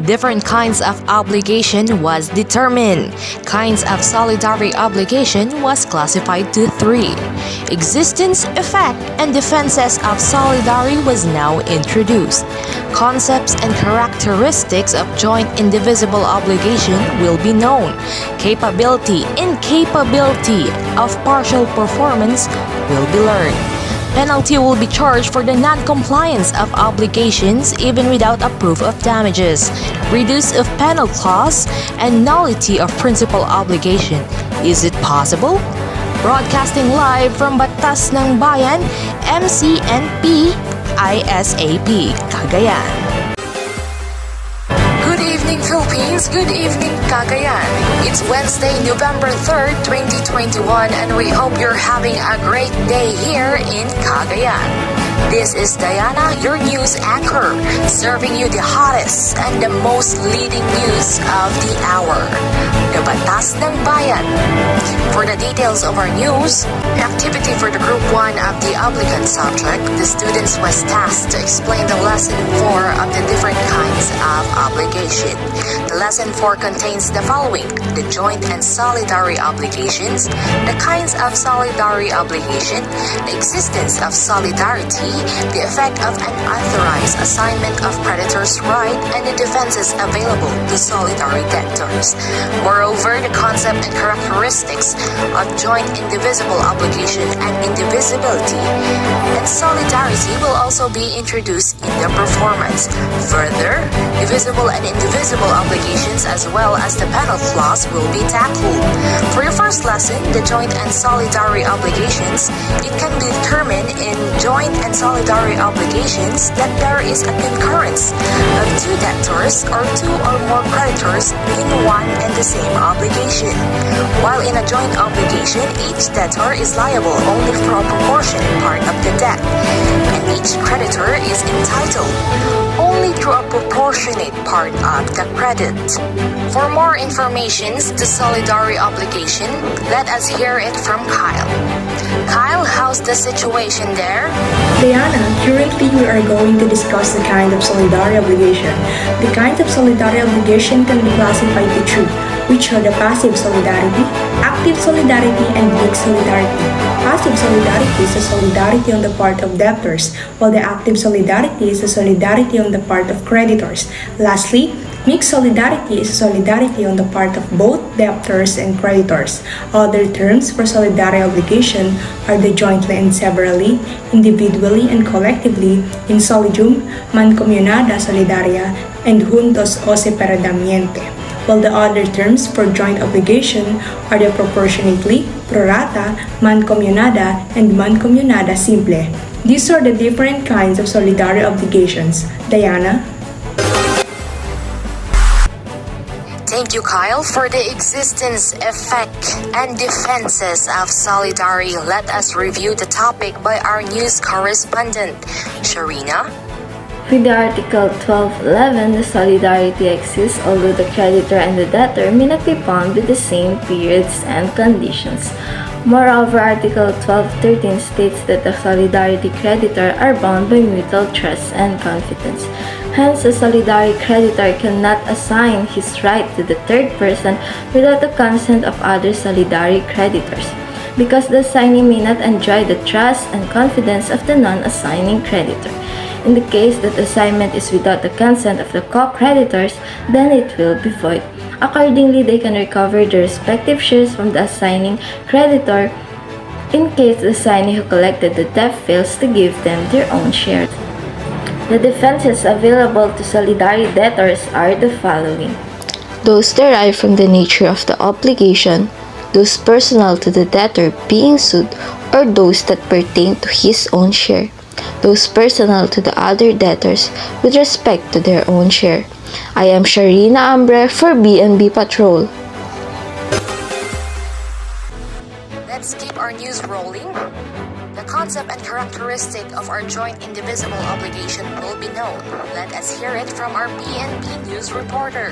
Different kinds of obligation was determined. Kinds of solidary obligation was classified to 3. Existence, effect, and defenses of solidary was now introduced. Concepts and characteristics of joint indivisible obligation will be known. Capability, incapability of partial performance will be learned. Penalty will be charged for the non-compliance of obligations even without a proof of damages. Reduce of penal clause and nullity of principal obligation. Is it possible? Broadcasting live from Batas ng Bayan, MCNP, ISAP, Cagayan. Good evening, Philippines. Good evening, Cagayan. It's Wednesday, November 3rd, 2021, and we hope you're having a great day here in Cagayan. This is Diana, your news anchor, serving you the hottest and the most leading news of the hour. The Batas ng Bayan. For the details of our news, activity for the Group 1 of the obligate subject, the students was tasked to explain the Lesson 4 of the different kinds of obligation. The Lesson 4 contains the following: the joint and solidary obligations, the kinds of solidary obligation, the existence of solidarity, the effect of an unauthorized assignment of creditors' right, and the defenses available to solidary debtors. Moreover, the concept and characteristics of joint indivisible obligation and indivisibility and solidarity will also be introduced in the performance. Further, divisible and indivisible obligations as well as the penal clause will be tackled. For the first lesson, the joint and solidary obligations, it can be determined in joint and solidary obligations that there is a concurrence of two debtors or two or more creditors in one and the same obligation. While in a joint obligation, each debtor is liable only for a proportionate part of the debt, and each creditor is entitled only to a proportionate part of the credit. For more information to solidary obligation, let us hear it from Kyle. Kyle, how's the situation there? Diana, currently we are going to discuss the kind of solidary obligation. The kinds of solidary obligation can be classified to 3, which are the passive solidarity, active solidarity, and mixed solidarity. Passive solidarity is a solidarity on the part of debtors, while the active solidarity is a solidarity on the part of creditors. Lastly, mixed solidarity is a solidarity on the part of both debtors and creditors. Other terms for solidarity obligation are the jointly and severally, individually and collectively, in solidum, mancomunada solidaria, and juntos o separadamente. While the other terms for joint obligation are the proportionately, pro rata, mancomunada, and mancomunada simple. These are the different kinds of solidary obligations. Diana? Thank you, Kyle, for the existence, effect, and defenses of solidarity. Let us review the topic by our news correspondent, Sharina. With the Article 1211, the solidarity exists although the creditor and the debtor may not be bound with the same periods and conditions. Moreover, Article 1213 states that the solidarity creditor are bound by mutual trust and confidence. Hence, a solidarity creditor cannot assign his right to the third person without the consent of other solidarity creditors, because the assignee may not enjoy the trust and confidence of the non-assigning creditor. In the case that assignment is without the consent of the co-creditors, then it will be void. Accordingly, they can recover their respective shares from the assigning creditor in case the assignee who collected the debt fails to give them their own share. The defenses available to solidarity debtors are the following: those derived from the nature of the obligation, those personal to the debtor being sued, or those that pertain to his own share, those personal to the other debtors with respect to their own share. I am Sharina Ambre for BNB Patrol. Let's keep our news rolling. The concept and characteristic of our joint indivisible obligation will be known. Let us hear it from our BNB news reporter.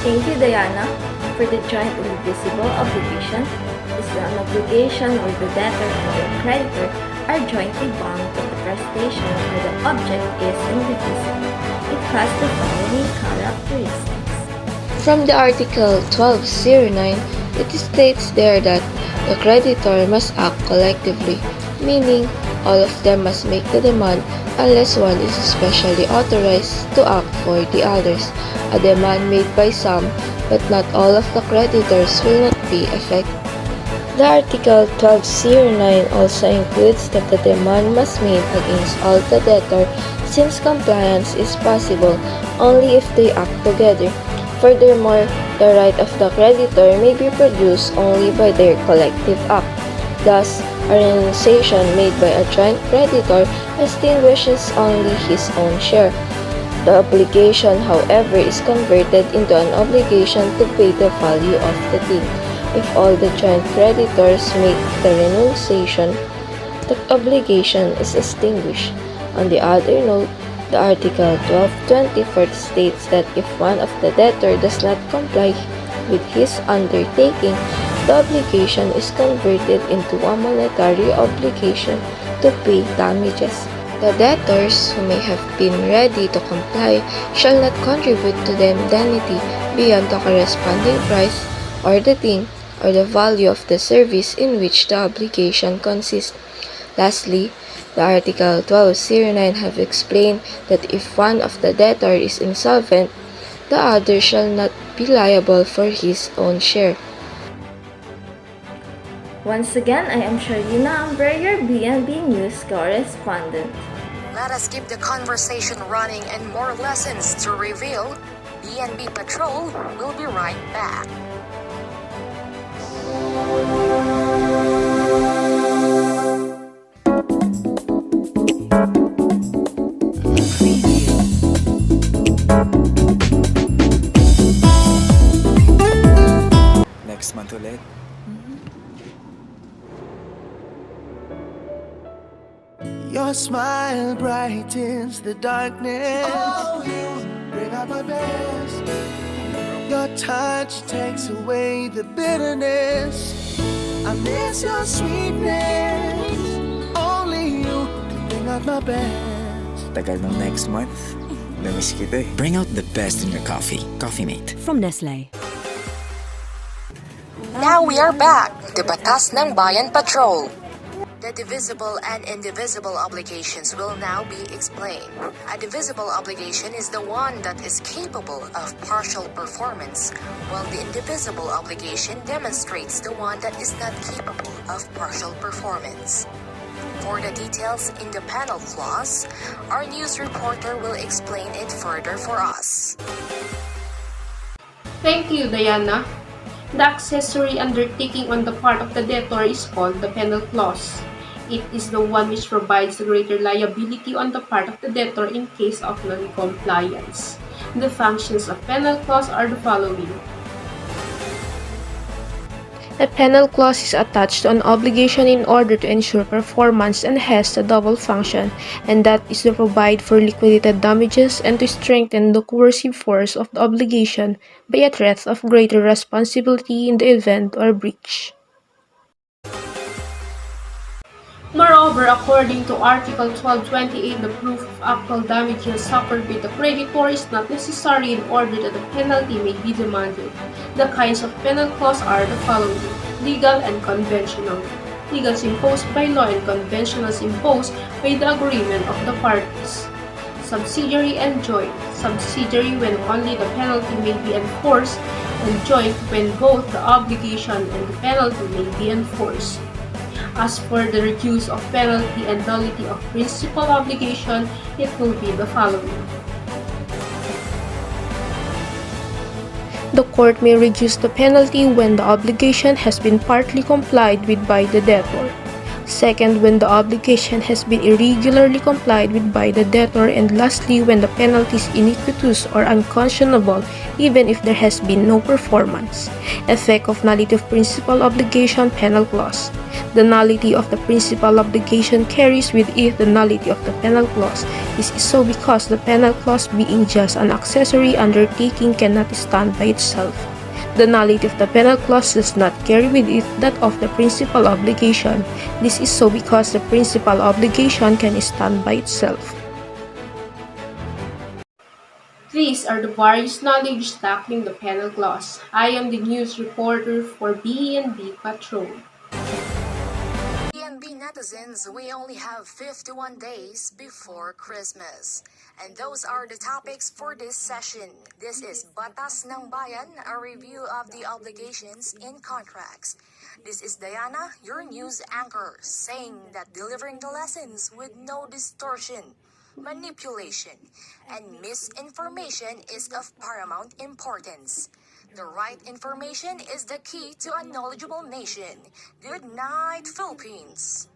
Thank you, Diana. For the joint indivisible obligation is an obligation where the debtor and the creditor are jointly bound to the manifestation or the object is indivisible. It has the following characteristics. From the Article 1209, it states there that the creditor must act collectively, meaning all of them must make the demand unless one is especially authorized to act for the others. A demand made by some but not all of the creditors will not be effective. The Article 1209 also includes that the demand must be made against all the debtor since compliance is possible only if they act together. Furthermore, the right of the creditor may be produced only by their collective act. Thus, a renunciation made by a joint creditor extinguishes only his own share. The obligation, however, is converted into an obligation to pay the value of the thing. If all the joint creditors make the renunciation, the obligation is extinguished. On the other note, the Article 1224 states that if one of the debtor does not comply with his undertaking, the obligation is converted into a monetary obligation to pay damages. The debtors who may have been ready to comply shall not contribute to the indemnity beyond the corresponding price or the thing or the value of the service in which the obligation consists. Lastly, the Article 1209 have explained that if one of the debtor is insolvent, the other shall not be liable for his own share. Once again, I am Sharina Amber, your BNB News correspondent. Let us keep the conversation running and more lessons to reveal. BNB Patrol will be right back. Next month ulit. Your smile brightens the darkness. Oh, you bring out my best. Your touch takes away the bitterness. I miss your sweetness. Only you can bring out my best. Tagal ng next month. Namiss kita eh. Bring out the best in your coffee. Coffee Mate. From Nestle. Now we are back to Batas ng Bayan Patrol. The divisible and indivisible obligations will now be explained. A divisible obligation is the one that is capable of partial performance, while the indivisible obligation demonstrates the one that is not capable of partial performance. For the details in the panel clause, our news reporter will explain it further for us. Thank you, Diana. The accessory undertaking on the part of the debtor is called the penal clause. It is the one which provides the greater liability on the part of the debtor in case of non-compliance. The functions of penal clause are the following. A penal clause is attached to an obligation in order to ensure performance and has a double function, and that is to provide for liquidated damages and to strengthen the coercive force of the obligation by a threat of greater responsibility in the event or breach. Moreover, according to Article 1228, the proof of actual damages suffered by the creditor is not necessary in order that the penalty may be demanded. The kinds of penal clause are the following: legal and conventional. Legals imposed by law and conventionals imposed by the agreement of the parties. Subsidiary and joint. Subsidiary when only the penalty may be enforced, and joint when both the obligation and the penalty may be enforced. As for the reduce of penalty and nullity of principal obligation, it will be the following. The court may reduce the penalty when the obligation has been partly complied with by the debtor. Second, when the obligation has been irregularly complied with by the debtor, and lastly, when the penalty is iniquitous or unconscionable, even if there has been no performance. Effect of nullity of principal obligation penal clause. The nullity of the principal obligation carries with it the nullity of the penal clause. This is so because the penal clause, being just an accessory undertaking, cannot stand by itself. The nullity of the penal clause does not carry with it that of the principal obligation. This is so because the principal obligation can stand by itself. These are the various knowledge tackling the penal clause. I am the news reporter for BNB Patrol. PNB netizens, we only have 51 days before Christmas. And those are the topics for this session. This is Batas ng Bayan, a review of the obligations in contracts. This is Diana, your news anchor, saying that delivering the lessons with no distortion, manipulation, and misinformation is of paramount importance. The right information is the key to a knowledgeable nation. Good night, Philippines.